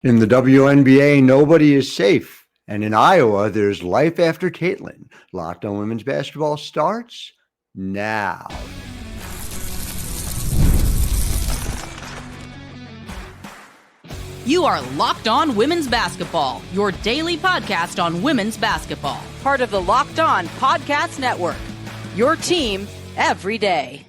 In the WNBA, nobody is safe. And in Iowa, there's life after Caitlin. Locked On Women's Basketball starts now. You are Locked On Women's Basketball, your daily podcast on women's basketball. Part of the Locked On Podcast Network, your team every day.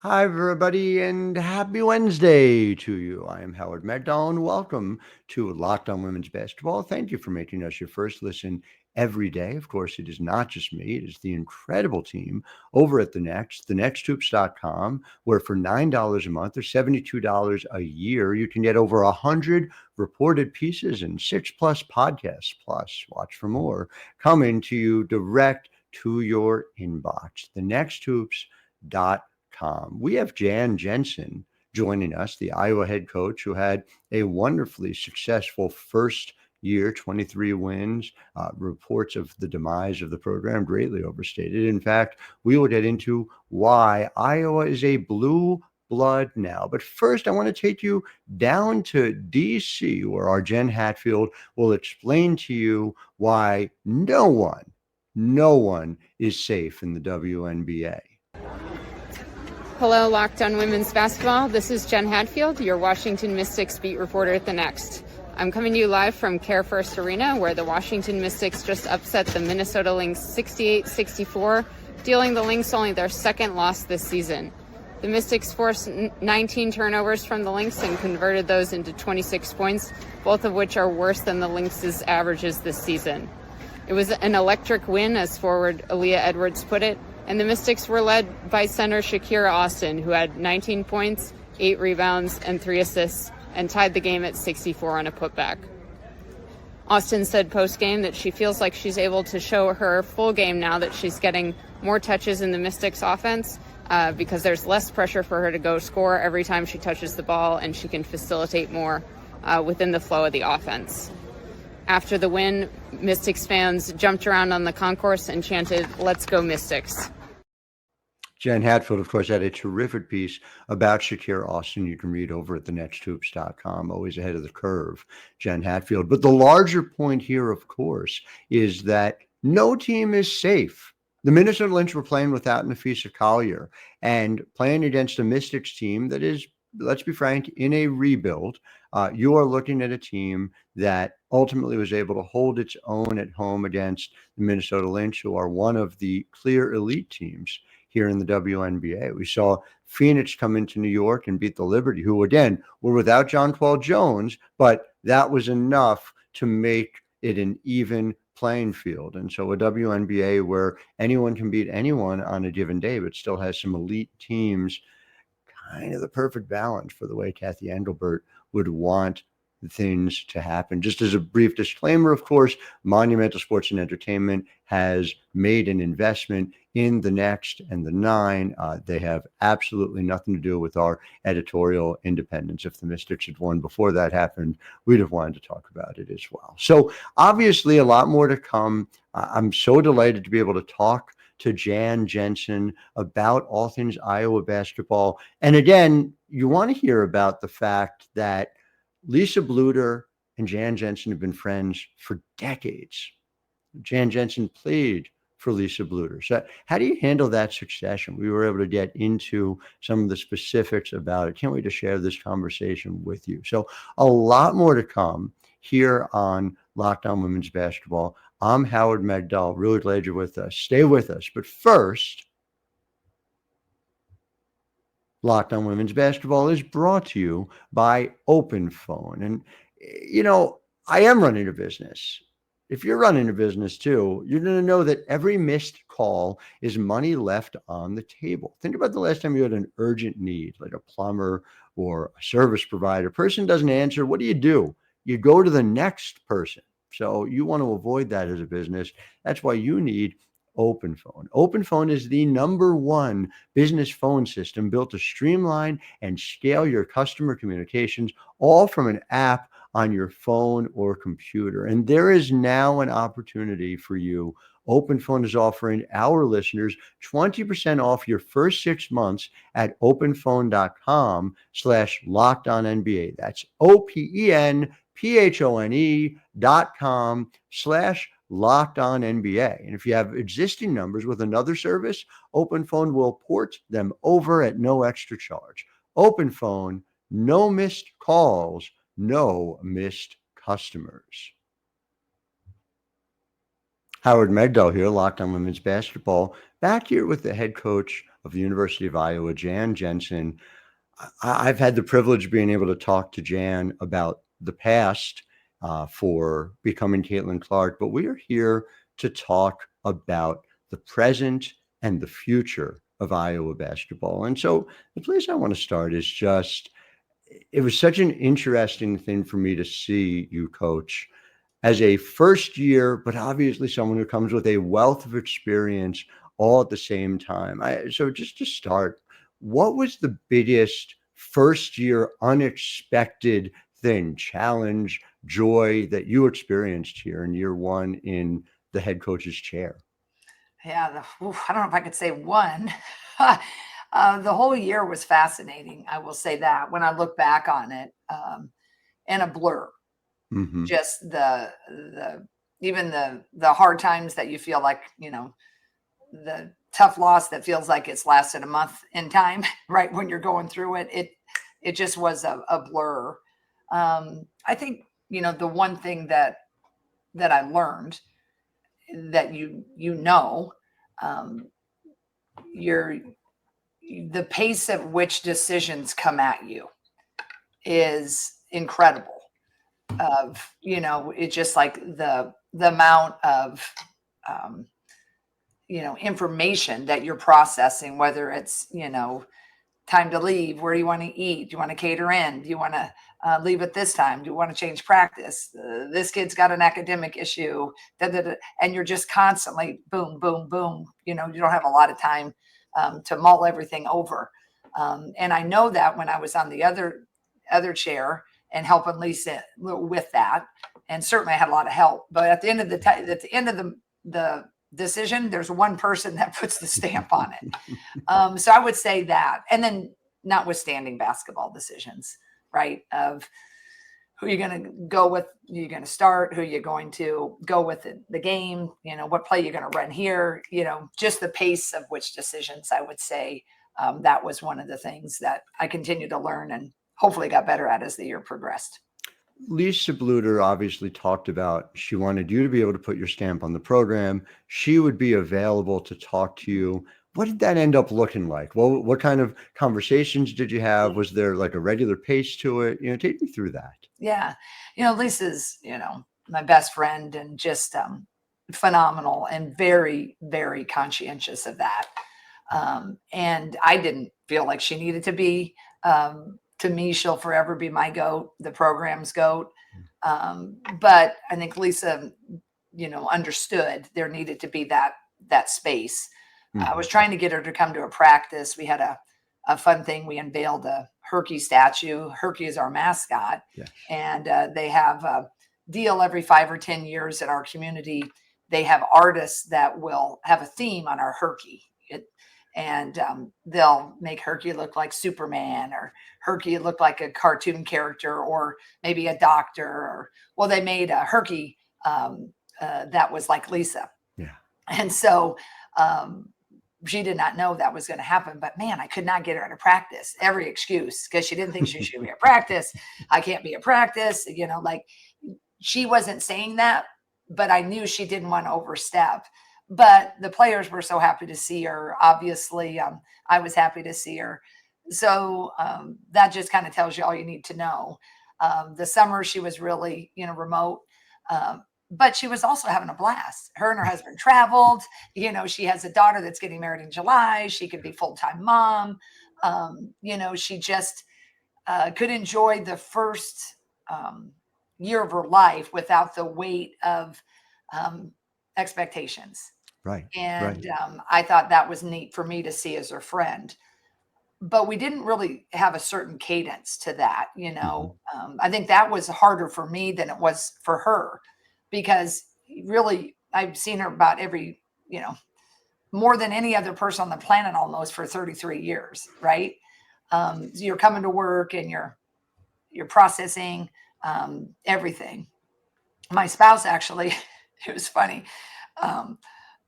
Hi, everybody, and happy Wednesday to you. I am Howard Megdal, and welcome to Locked On Women's Basketball. Thank you for making us your first listen every day. Of course, it is not just me. It is the incredible team over at The Next, thenexthoops.com, where for $9 a month or $72 a year, you can get over 100 reported pieces and 6+ podcasts, plus watch for more, coming to you direct to your inbox. Thenexthoops.com. We have Jan Jensen joining us, the Iowa head coach who had a wonderfully successful first year, 23 wins. Reports of the demise of the program greatly overstated. In fact, we will get into why Iowa is a blue blood now. But first, I want to take you down to D.C., where our Jen Hatfield will explain to you why no one is safe in the WNBA. Hello, Locked On Women's Basketball. This is Jen Hatfield, your Washington Mystics beat reporter at The Next. I'm coming to you live from Care First Arena, where the Washington Mystics just upset the Minnesota Lynx 68-64, dealing the Lynx only their second loss this season. The Mystics forced 19 turnovers from the Lynx and converted those into 26 points, both of which are worse than the Lynx's averages this season. It was an electric win, as forward Aaliyah Edwards put it, and the Mystics were led by center Shakira Austin, who had 19 points, 8 rebounds, and 3 assists, and tied the game at 64 on a putback. Austin said post-game that she feels like she's able to show her full game now that she's getting more touches in the Mystics offense because there's less pressure for her to go score every time she touches the ball, and she can facilitate more within the flow of the offense. After the win, Mystics fans jumped around on the concourse and chanted, "Let's go Mystics." Jen Hatfield, of course, had a terrific piece about Shakira Austin. You can read over at thenexthoops.com, always ahead of the curve, Jen Hatfield. But the larger point here, of course, is that no team is safe. The Minnesota Lynx were playing without Nafisa Collier and playing against a Mystics team that is, let's be frank, in a rebuild. You are looking at a team that ultimately was able to hold its own at home against the Minnesota Lynx, who are one of the clear elite teams here in the WNBA. We saw Phoenix come into New York and beat the Liberty, who, again, were without Jonquel Jones, but that was enough to make it an even playing field. And so a WNBA where anyone can beat anyone on a given day, but still has some elite teams, kind of the perfect balance for the way Kathy Engelbert would want things to happen. Just as a brief disclaimer, of course, Monumental Sports and Entertainment has made an investment in The Next and the Nine. They have absolutely nothing to do with our editorial independence. If the Mystics had won before that happened, we'd have wanted to talk about it as well. So obviously a lot more to come. I'm so delighted to be able to talk to Jan Jensen about all things Iowa basketball. And again, you want to hear about the fact that Lisa Bluder and Jan Jensen have been friends for decades. Jan Jensen played for Lisa Bluder. So how do you handle that succession? We were able to get into some of the specifics about it. Can't wait to share this conversation with you. So a lot more to come here on Locked On Women's Basketball. I'm Howard Megdal. Really glad you're with us. Stay with us. But first, Locked On Women's Basketball is brought to you by OpenPhone. And, you know, I am running a business. If you're running a business too, you're going to know that every missed call is money left on the table. Think about the last time you had an urgent need, like a plumber or a service provider. Person doesn't answer. What do? You go to the next person. So you want to avoid that as a business. That's why you need OpenPhone. OpenPhone is the #1 business phone system built to streamline and scale your customer communications, all from an app on your phone or computer. And there is now an opportunity for you. OpenPhone is offering our listeners 20% off your first 6 months at openphone.com/lockedonnba. That's openphone.com/lockedonnba. And if you have existing numbers with another service, OpenPhone will port them over at no extra charge. OpenPhone, no missed calls, no missed customers. Howard Megdal here, Locked On Women's Basketball, back here with the head coach of the University of Iowa, Jan Jensen. I've had the privilege of being able to talk to Jan about the past for becoming Caitlin Clark, but we are here to talk about the present and the future of Iowa basketball. And so the place I want to start is just, it was such an interesting thing for me to see you coach as a first year, but obviously someone who comes with a wealth of experience all at the same time. So just to start, what was the biggest first year unexpected thing, challenge, joy that you experienced here in year one in the head coach's chair? Yeah, I don't know if I could say one. The whole year was fascinating. I will say that when I look back on it, and a blur. Mm-hmm. Just even the hard times that you feel like, the tough loss that feels like it's lasted a month in time, right? When you're going through it, it just was a blur. I think, the one thing that I learned that the pace at which decisions come at you is incredible. It's just like the amount of, information that you're processing, whether it's, time to leave, where do you want to eat? Do you want to cater in? Do you want to leave at this time? Do you want to change practice? This kid's got an academic issue, and you're just constantly boom, boom, boom. You don't have a lot of time to mull everything over. And I know that when I was on the other chair and helping Lisa with that, and certainly I had a lot of help. But at the end of the decision, there's one person that puts the stamp on it. So I would say that, and then notwithstanding basketball decisions, right? Of who you're going to go with, who you're going to start, who you're going to go with the game, what play you're going to run here, just the pace of which decisions, I would say that was one of the things that I continue to learn and hopefully got better at as the year progressed. Lisa Bluder obviously talked about she wanted you to be able to put your stamp on the program. She would be available to talk to you. What did that end up looking like? Well, what kind of conversations did you have? Was there like a regular pace to it? Take me through that. Yeah. Lisa's, my best friend and just phenomenal and very, very conscientious of that. And I didn't feel like she needed to be. To me, she'll forever be my GOAT, the program's GOAT. But I think Lisa, understood there needed to be that space. Mm-hmm. I was trying to get her to come to a practice. We had a fun thing. We unveiled a Hawkeyes statue. Hawkeye is our mascot. Yeah. And they have a deal every 5 or 10 years in our community. They have artists that will have a theme on our Hawkeye. And they'll make Hawkeye look like Superman, or Hawkeye look like a cartoon character, or maybe a doctor. They made a Hawkeye that was like Lisa. Yeah. And so she did not know that was going to happen. But man, I could not get her into practice. Every excuse, because she didn't think she should be at practice. I can't be at practice. Like she wasn't saying that, but I knew she didn't want to overstep. But the players were so happy to see her. Obviously, I was happy to see her. So that just kind of tells you all you need to know. The summer, she was really, remote. But she was also having a blast. Her and her husband traveled. She has a daughter that's getting married in July. She could be full-time mom. She just could enjoy the first year of her life without the weight of expectations. Right. And I thought that was neat for me to see as her friend. but we didn't really have a certain cadence to that, you know. I think that was harder for me than it was for her, because really I've seen her about every, you know, more than any other person on the planet almost for 33 years, right? You're coming to work and you're processing everything. My spouse actually, it was funny.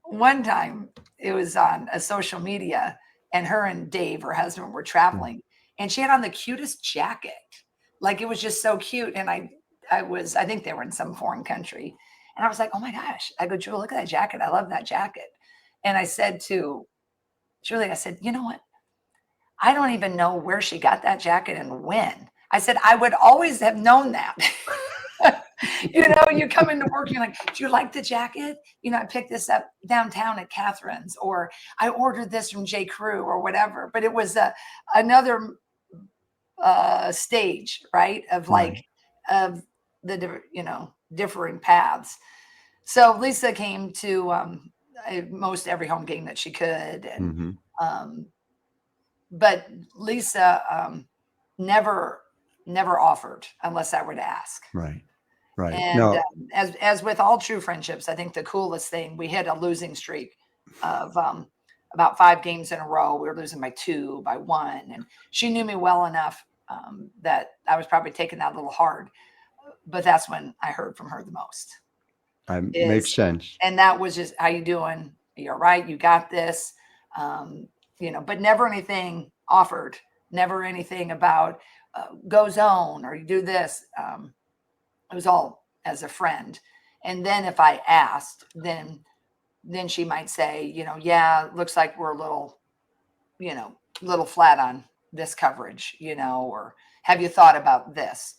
One time it was on a social media, and her and Dave, her husband, were traveling, and she had on the cutest jacket. Like, it was just so cute. And I think they were in some foreign country. And I was like, oh my gosh. I go, Julie, look at that jacket. I love that jacket. And I said to Julie, I said, you know what? I don't even know where she got that jacket and when. I said, I would always have known that. You know, you come into work, you're like, do you like the jacket? You know, I picked this up downtown at Catherine's, or I ordered this from J. Crew or whatever. But it was another stage, right? Of like, of the, you know, differing paths. So Lisa came to most every home game that she could. And, but Lisa never offered unless I were to ask. Right. Right. And No. As with all true friendships, I think the coolest thing, we had a losing streak of about 5 games in a row. We were losing by 2, by 1. And she knew me well enough that I was probably taking that a little hard. But that's when I heard from her the most. Makes sense. And that was just, how you doing? You're right. You got this. You know, but never anything offered, never anything about go zone or you do this. It was all as a friend. And then if I asked, then she might say, you know, yeah, looks like we're a little flat on this coverage, you know, or have you thought about this?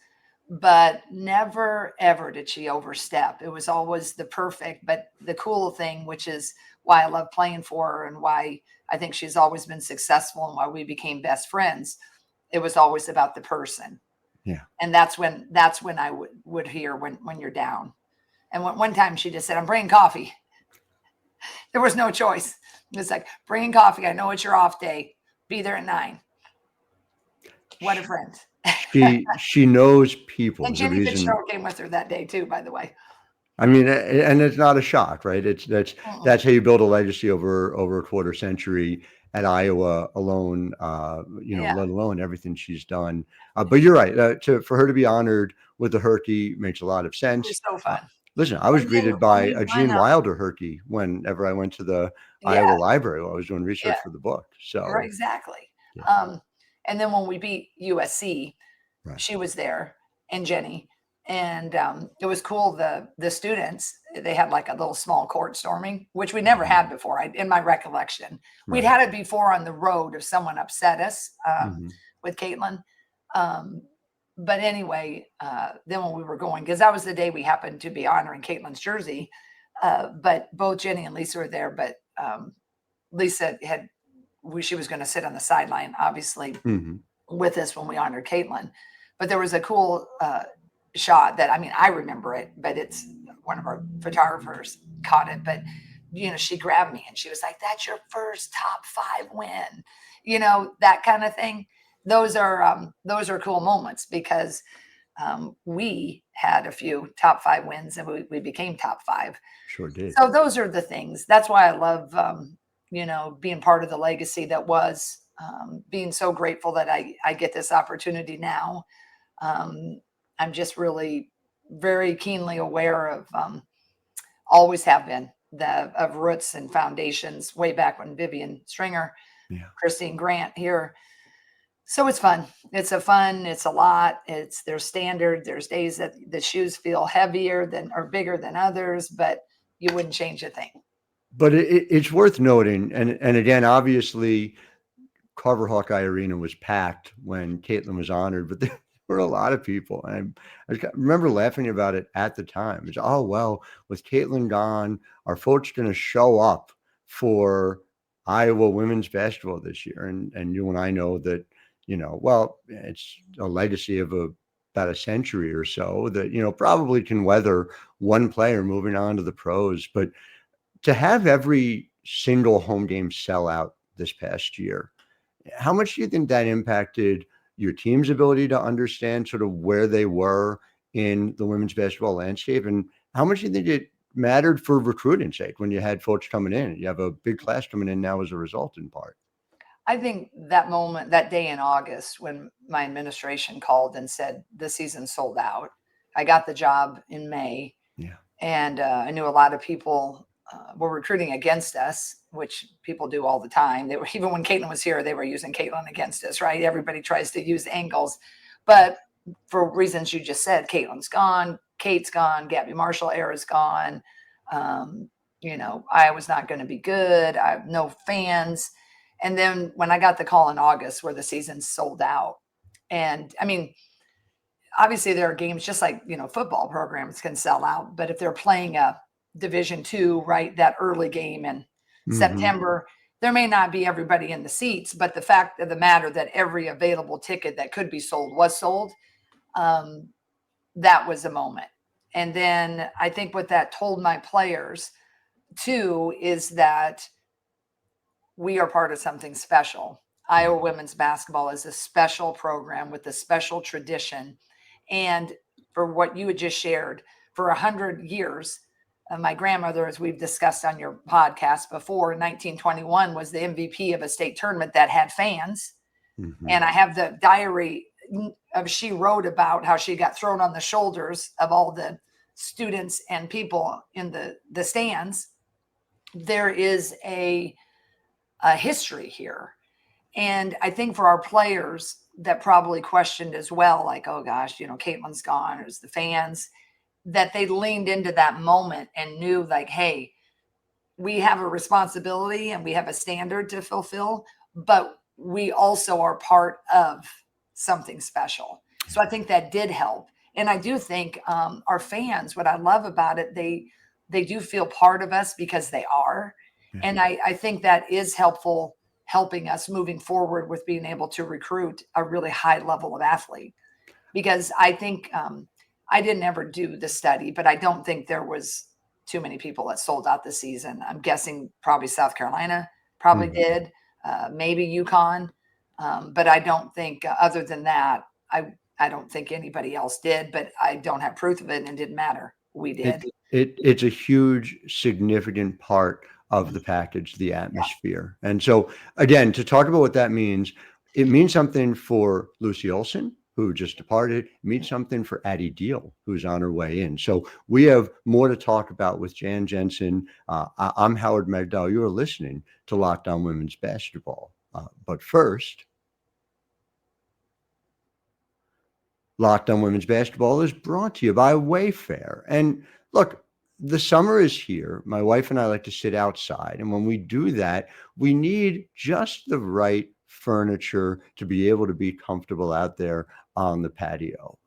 But never, ever did she overstep. It was always the perfect, but the cool thing, which is why I love playing for her and why I think she's always been successful and why we became best friends. It was always about the person. Yeah. And that's when I would hear when you're down. And one time she just said, I'm bringing coffee. There was no choice. It's like, bringing coffee. I know it's your off day. Be there at 9. What a friend. She knows people. And Jenny Fitzgerald came with her that day too, by the way. I mean, and it's not a shock, right? That's how you build a legacy over a quarter century at Iowa alone, you know, let alone everything she's done. But you're right. For her to be honored with the Herky makes a lot of sense. It was so fun. Listen, I was greeted by a Gene Wilder Herky whenever I went to the Iowa Library while I was doing research for the book. So right, exactly. Yeah. And then when we beat USC, she was there, and Jenny. And it was cool. The students, they had like a little small court storming, which we never had before. In my recollection, we'd had it before on the road if someone upset us with Caitlin. But anyway, then when we were going, because that was the day we happened to be honoring Caitlin's jersey. But both Jenny and Lisa were there. But Lisa she was going to sit on the sideline, obviously, with us when we honored Caitlin. But there was a cool shot that, I mean, I remember it, but it's one of our photographers caught it. But, you know, she grabbed me and she was like, that's your first top 5 win, you know, that kind of thing. Those are cool moments because we had a few top 5 wins and we became top 5. Sure did. So those are the things. That's why I love, you know, being part of the legacy that was, being so grateful that I get this opportunity now. I'm just really very keenly aware of, always have been, of roots and foundations way back when Vivian Stringer, Christine Grant here. So it's fun. It's a lot. There's standard. There's days that the shoes feel heavier or bigger than others, but you wouldn't change a thing. But it's worth noting. And again, obviously Carver Hawkeye Arena was packed when Caitlin was honored, but there were a lot of people. And I remember laughing about it at the time. It's, oh, well, with Caitlin gone, are folks going to show up for Iowa women's basketball this year? And you and I know that, you know, well, it's a legacy of about a century or so that, you know, probably can weather one player moving on to the pros. But to have every single home game sell out this past year, How much do you think that impacted your team's ability to understand sort of where they were in the women's basketball landscape? And how much do you think it mattered for recruiting's sake when you had folks coming in? You have a big class coming in now as a result, in part. I think that moment, that day in August, when my administration called and said the season sold out, I got the job in May. Yeah. And I knew a lot of people were recruiting against us, which people do all the time. They were, even when Caitlin was here, they were using Caitlin against us, right? Everybody tries to use angles. But for reasons you just said, Caitlin's gone, Kate's gone, Gabby Marshall era's gone. Iowa's not going to be good. I have no fans. And then when I got the call in August where the season sold out, and I mean, obviously there are games just like, football programs can sell out, but if they're playing a Division II, right, that early game in September, there may not be everybody in the seats, but the fact of the matter that every available ticket that could be sold was sold, that was a moment. And then I think what that told my players too is that we are part of something special. Iowa women's basketball is a special program with a special tradition. And for what you had just shared, for 100 years, my grandmother, as we've discussed on your podcast before, 1921 was the MVP of a state tournament that had fans. And I have the diary of she wrote about how she got thrown on the shoulders of all the students and people in the stands. There is a history here. And I think for our players that probably questioned as well, like, oh gosh, Caitlin's gone, it was the fans, that they leaned into that moment and knew like, hey, we have a responsibility and we have a standard to fulfill, but we also are part of something special. So I think that did help. And I do think our fans, what I love about it, they do feel part of us because they are. And I think that is helping us moving forward with being able to recruit a really high level of athlete. Because I think I didn't ever do the study, but I don't think there was too many people that sold out this season. I'm guessing probably South Carolina probably did, maybe UConn. But I don't think other than that, I don't think anybody else did, but I don't have proof of it and it didn't matter. We did. It's a huge, significant part of the package, the atmosphere. And so again, to talk about what that means, it means something for Lucy Olsen, who just departed. It means something for Addie Deal, who's on her way in. So we have more to talk about with Jan Jensen. I'm Howard Megdal. You are listening to Locked On Women's Basketball. But first, Locked On Women's Basketball is brought to you by Wayfair. And look, the summer is here. My wife and I like to sit outside. And when we do that, we need just the right furniture to be able to be comfortable out there on the patio.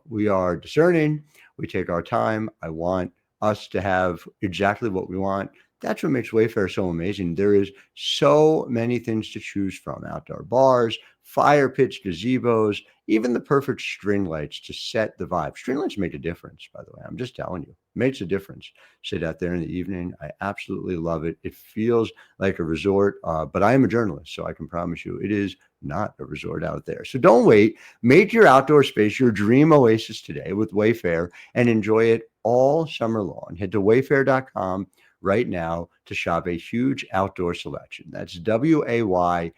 We are discerning. We take our time. I want us to have exactly what we want. That's what makes Wayfair so amazing. There is so many things to choose from: outdoor bars, fire pits, gazebos, even the perfect string lights to set the vibe. String lights make a difference, by the way. I'm just telling you, it makes a difference. Sit out there in the evening. I absolutely love it. It feels like a resort, but I am a journalist, so I can promise you it is not a resort out there. So don't wait. Make your outdoor space your dream oasis today with Wayfair and enjoy it all summer long. Head to wayfair.com right now to shop a huge outdoor selection. That's WAYFAIR.com.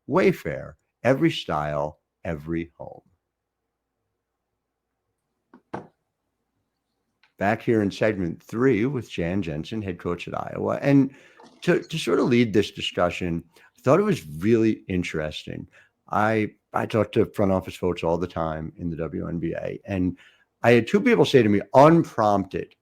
Wayfair, every style, every home. Back here in segment 3 with Jan Jensen, head coach at Iowa. And to sort of lead this discussion, I thought it was really interesting. I talk to front office folks all the time in the WNBA, and I had 2 people say to me, unprompted,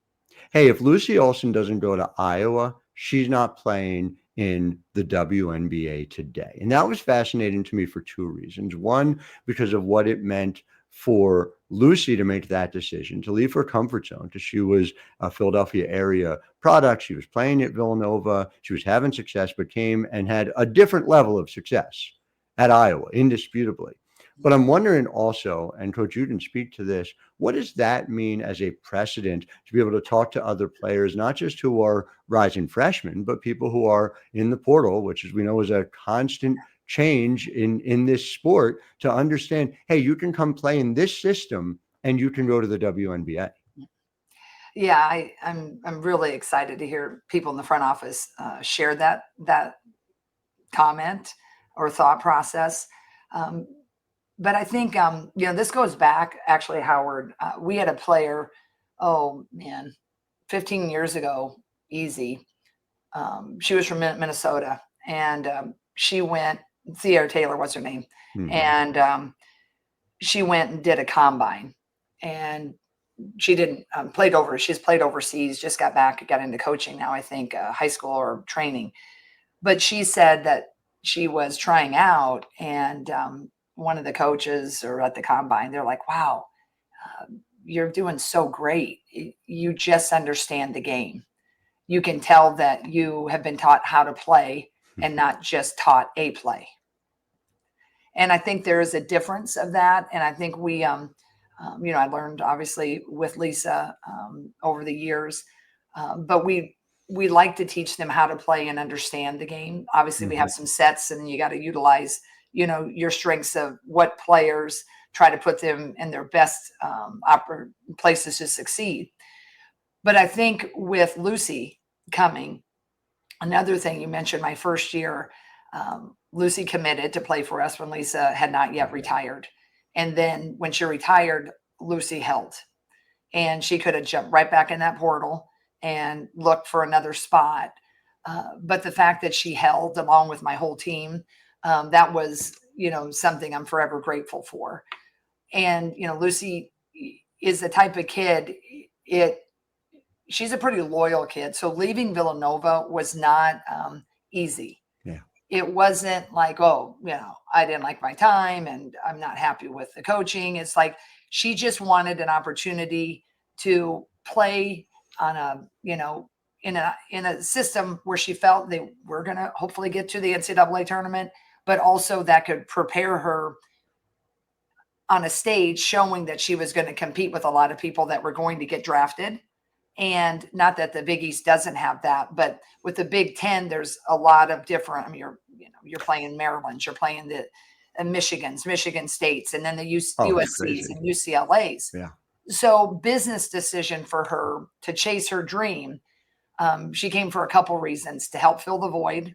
hey, if Lucy Olsen doesn't go to Iowa, she's not playing in the WNBA today. And that was fascinating to me for 2 reasons. One, because of what it meant for Lucy to make that decision, to leave her comfort zone, because she was a Philadelphia area product. She was playing at Villanova. She was having success, but came and had a different level of success at Iowa, indisputably. But I'm wondering also, and Coach, you can speak to this, what does that mean as a precedent to be able to talk to other players, not just who are rising freshmen, but people who are in the portal, which, as we know, is a constant change in this sport, to understand, hey, you can come play in this system and you can go to the WNBA. Yeah, I'm really excited to hear people in the front office share that comment or thought process. But I think this goes back actually, Howard. We had a player, 15 years ago, easy. She was from Minnesota, and she went. Thea Taylor was her name, and she went and did a combine, and she didn't she's played overseas, just got back, got into coaching now, I think high school or training. But she said that she was trying out, and one of the coaches or at the combine, they're like, wow, you're doing so great. You just understand the game. You can tell that you have been taught how to play and not just taught a play. And I think there is a difference of that. And I think we, I learned obviously with Lisa over the years, but we like to teach them how to play and understand the game. Obviously, we have some sets, and you got to utilize, your strengths of what players, try to put them in their best places to succeed. But I think with Lucy coming, another thing you mentioned, my first year, Lucy committed to play for us when Lisa had not yet retired. And then when she retired, Lucy held. And she could have jumped right back in that portal and looked for another spot. But the fact that she held along with my whole team, that was, something I'm forever grateful for. And, Lucy is the type of kid, she's a pretty loyal kid. So leaving Villanova was not easy. Yeah. It wasn't like, I didn't like my time and I'm not happy with the coaching. It's like she just wanted an opportunity to play on in a system where she felt they were going to hopefully get to the NCAA tournament, but also that could prepare her on a stage showing that she was going to compete with a lot of people that were going to get drafted. And not that the Big East doesn't have that, but with the Big Ten, there's a lot of different. I mean, you're playing Maryland's, you're playing the Michigan States, and then the USC's and UCLA's. Yeah. So business decision for her to chase her dream. She came for a couple reasons: to help fill the void,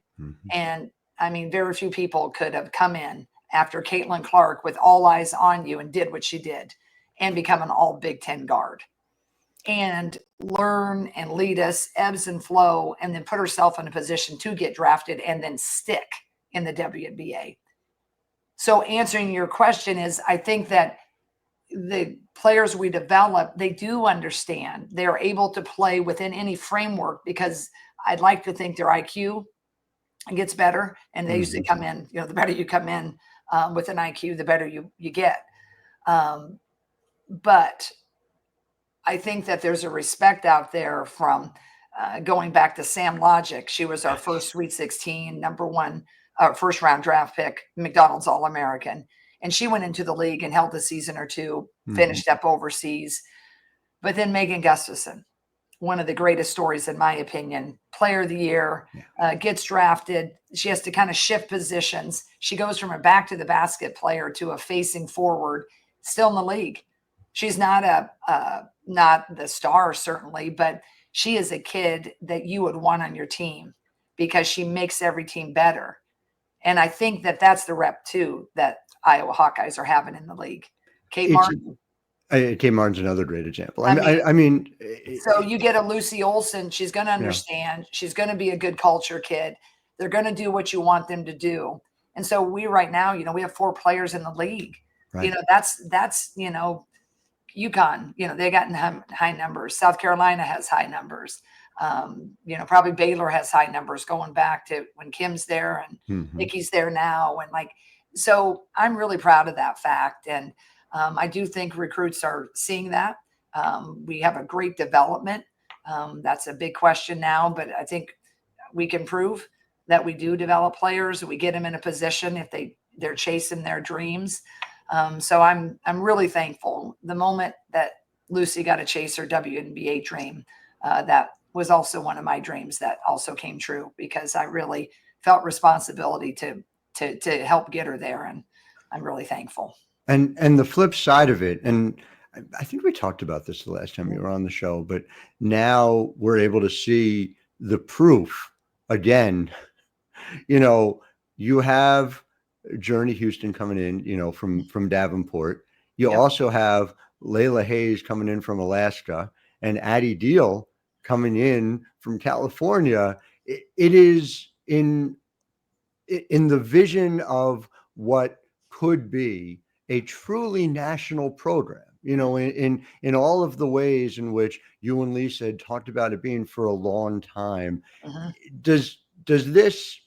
and I mean, very few people could have come in after Caitlin Clark with all eyes on you and did what she did, and become an all Big Ten guard, and learn and lead us, ebbs and flow, and then put herself in a position to get drafted and then stick in the WNBA. So answering your question is, I think that the players we develop, they do understand. They're able to play within any framework, because I'd like to think their IQ gets better, and they usually come in, the better you come in with an IQ, the better you get. But I think that there's a respect out there from going back to Sam Logic. She was our first Sweet 16, number one, first round draft pick, McDonald's All-American. And she went into the league and held a season or two, finished up overseas. But then Megan Gustafson, one of the greatest stories, in my opinion, player of the year, gets drafted. She has to kind of shift positions. She goes from a back to the basket player to a facing forward, still in the league. She's not not the star, certainly, but she is a kid that you would want on your team because she makes every team better. And I think that that's the rep too that Iowa Hawkeyes are having in the league. Kate Martin. Kate Martin's another great example. I mean, so you get a Lucy Olsen. She's going to understand. She's going to be a good culture kid. They're going to do what you want them to do. And so we right now, we have 4 players in the league. Right. That's UConn, they got high numbers. South Carolina has high numbers. Probably Baylor has high numbers going back to when Kim's there and Nikki's there now. And so I'm really proud of that fact. And I do think recruits are seeing that. We have a great development. That's a big question now, but I think we can prove that we do develop players. We get them in a position if they're chasing their dreams. So I'm really thankful. The moment that Lucy got to chase her WNBA dream, that was also one of my dreams that also came true, because I really felt responsibility to help get her there. And I'm really thankful. And the flip side of it, and I think we talked about this the last time you were on the show, but now we're able to see the proof again. You have Journey Houston coming in, from Davenport. You also have Layla Hayes coming in from Alaska, and Addie Deal coming in from California. It is in the vision of what could be a truly national program, in all of the ways in which you and Lisa had talked about it being for a long time. Does this,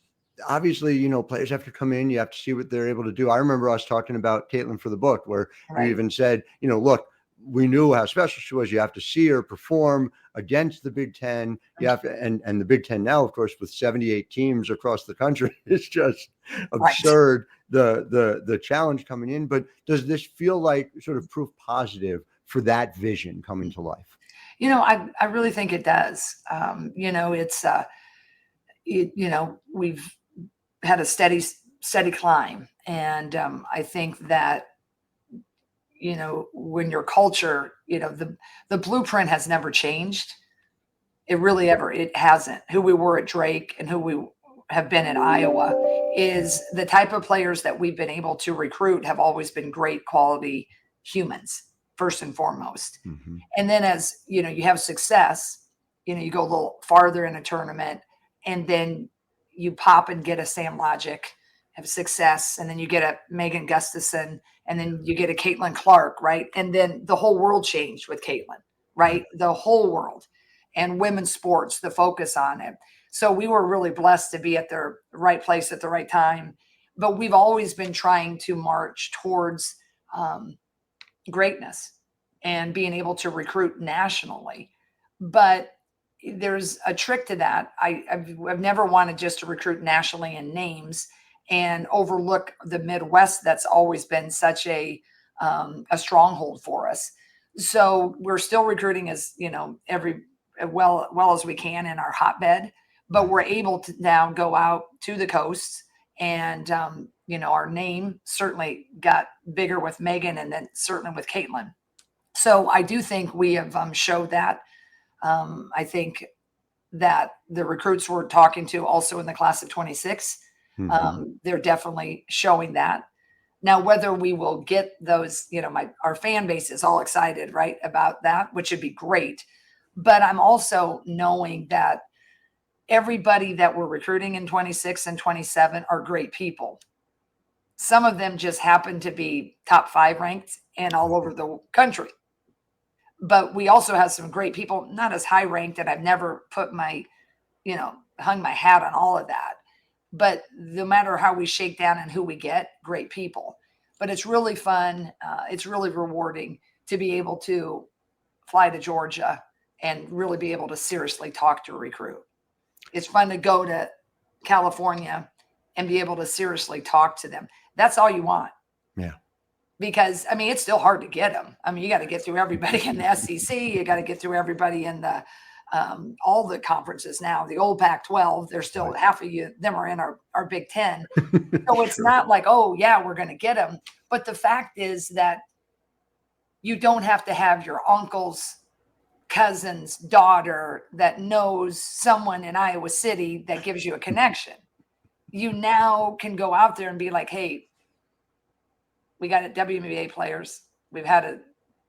obviously, players have to come in, you have to see what they're able to do. I remember us talking about Caitlin for the book, where you even said, look, we knew how special she was. You have to see her perform against the Big Ten. You have to, and the Big Ten now, of course, with 78 teams across the country, it's just absurd. The challenge coming in. But does this feel like sort of proof positive for that vision coming to life? I really think it does. It's we've had a steady climb, and I think that when your culture, the blueprint has never changed. It hasn't. Who we were at Drake and who we have been in Iowa is the type of players that we've been able to recruit have always been great quality humans, first and foremost. And then as you have success, you go a little farther in a tournament, and then you pop and get a Sam Logic, have success, and then you get a Megan Gustafson, and then you get a Caitlin Clark, right? And then the whole world changed with Caitlin, right? The whole world, and women's sports, the focus on it. So we were really blessed to be at the right place at the right time. But we've always been trying to march towards greatness and being able to recruit nationally. But there's a trick to that. I've never wanted just to recruit nationally in names and overlook the Midwest. That's always been such a stronghold for us. So we're still recruiting as well as we can in our hotbed, but we're able to now go out to the coast, and our name certainly got bigger with Megan, and then certainly with Caitlin. So I do think we have showed that. I think that the recruits we're talking to also in the class of 26, they're definitely showing that. Now, whether we will get those, our fan base is all excited, right, about that, which would be great. But I'm also knowing that everybody that we're recruiting in 26 and 27 are great people. Some of them just happen to be top 5 ranked and all over the country. But we also have some great people, not as high ranked, and I've never put hung my hat on all of that. But no matter how we shake down and who we get, great people. But it's really fun. It's really rewarding to be able to fly to Georgia and really be able to seriously talk to a recruit. It's fun to go to California and be able to seriously talk to them. That's all you want. Yeah. Because, it's still hard to get them. You got to get through everybody in the SEC. You got to get through everybody in the all the conferences now. The old Pac-12, there's still half of them are in our Big Ten. So it's not like, oh, yeah, we're going to get them. But the fact is that you don't have to have your uncle's cousin's daughter that knows someone in Iowa City that gives you a connection. You now can go out there and be like, hey, we got WNBA players. We've had a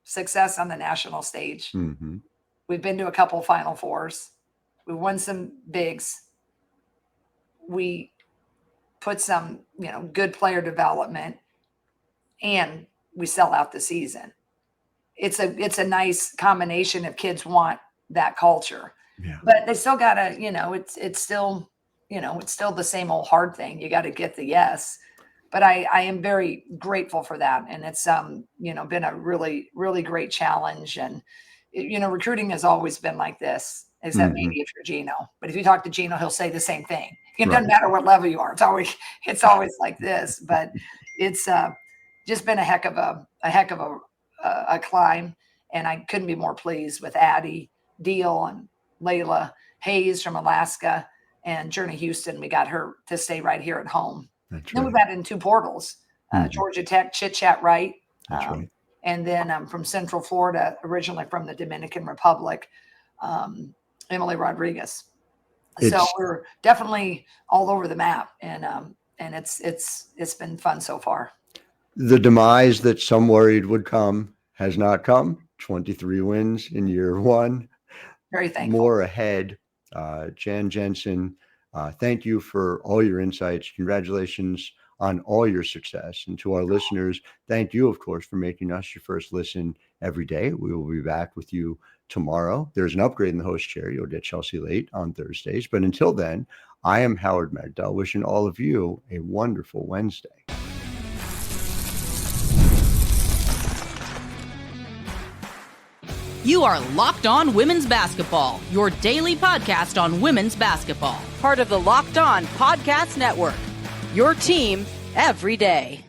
success on the national stage. We've been to a couple of Final Fours. We won some bigs. We put some, good player development, and we sell out the season. It's a nice combination if kids want that culture. Yeah. But they still gotta, it's still the same old hard thing. You got to get the yes. But I am very grateful for that. And it's, been a really, really great challenge. And, recruiting has always been like this, except maybe if you're Gino. But if you talk to Gino, he'll say the same thing. It doesn't matter what level you are. It's always like this. But it's just been a heck of a climb. And I couldn't be more pleased with Addie Deal and Layla Hayes from Alaska and Journey Houston. We got her to stay right here at home. That's Then right. we've got in 2 portals, Georgia Tech, Chit Chat Wright. That's right. And then from Central Florida, originally from the Dominican Republic, Emily Rodriguez. So we're definitely all over the map, and it's been fun so far. The demise that some worried would come has not come. 23 wins in year 1. Very thankful. More ahead. Jan Jensen, thank you for all your insights. Congratulations on all your success. And to our listeners, thank you, of course, for making us your first listen every day. We will be back with you tomorrow. There's an upgrade in the host chair. You'll get Chelsea late on Thursdays. But until then, I am Howard Megdal, wishing all of you a wonderful Wednesday. You are Locked On Women's Basketball, your daily podcast on women's basketball. Part of the Locked On Podcast Network. Your team every day.